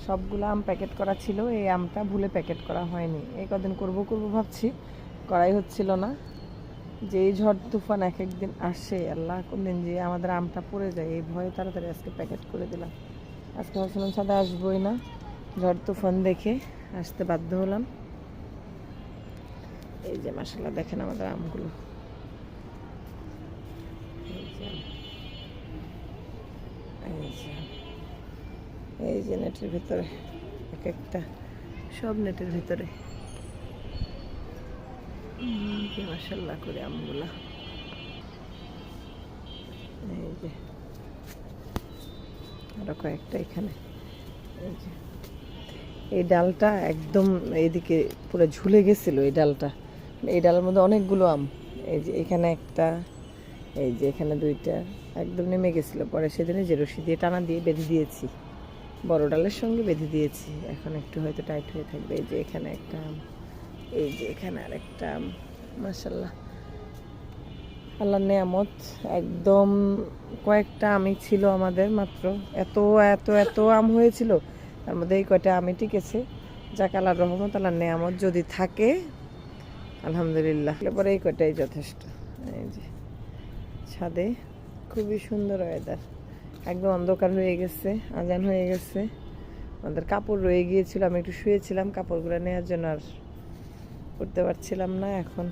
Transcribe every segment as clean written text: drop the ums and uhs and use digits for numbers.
সবগুলো আম প্যাকেট করা ছিল, এই আমটা ভুলে প্যাকেট করা হয়নি। এই কদিন করব ভাবছি, করাই হচ্ছিল না। যেই ঝড় তুফান এক একদিন আসে, আল্লাহ কোন দিন যে আমাদের আমটা পড়ে যায় এই ভয়ে তাড়াতাড়ি আজকে প্যাকেট করে দিলাম। আজকে ভাবছিলাম ছাদে আসবোই না, ঝড় তুফান দেখে আসতে বাধ্য হলাম। এই যে মাশাআল্লাহ দেখেন আমাদের আমগুলো, এই যে নেটের ভিতরে এক একটা, সব নেটের ভিতরে। মাশাআল্লাহ করে আমগুলা, এই যে আরো কয়েকটা এখানে। এই যে এই ডালটা একদম এইদিকে পুরো ঝুলে গেছিল, এই ডালটা, এই ডালের মধ্যে অনেকগুলো আম। এই যে এখানে একটা, এই যে এখানে দুইটা, একদম নেমে গেছিল। পরে সেদিনে যে রশি দিয়ে টানা দিয়ে বেঁধে দিয়েছি, বড় ডালের সঙ্গে বেঁধে দিয়েছি, এখন একটু হয়তো টাইট হয়ে থাকবে। এই যে এখানে একটা আম, এই যে এখানে আরেকটা আম। মাশাআল্লাহ আল্লাহর নেয়ামত। একদম কয়েকটা আমি ছিল আমাদের মাত্র, এত এত এত আম হয়েছিল, তার মধ্যে এই কয়টা আমি টিকেছে। যাক আল্লাহর রহমত, আল্লাহর নেয়ামত যদি থাকে আলহামদুলিল্লাহ। পরে এই কয়টাই যথেষ্ট। এই যে ছাদে খুবই সুন্দর ওয়েদার, একদম অন্ধকার হয়ে গেছে, আজান হয়ে গেছে। আমাদের কাপড় রয়ে গিয়েছিল, আমি একটু শুয়েছিলাম, কাপড়গুলো নেওয়ার জন্য আর করতে পারছিলাম না। এখন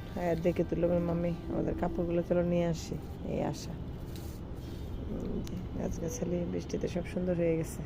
দেখে তুললো মাম্মি আমাদের কাপড়গুলো, চলো নিয়ে আসি। এই আশা, গাছগাছালি বৃষ্টিতে সব সুন্দর হয়ে গেছে।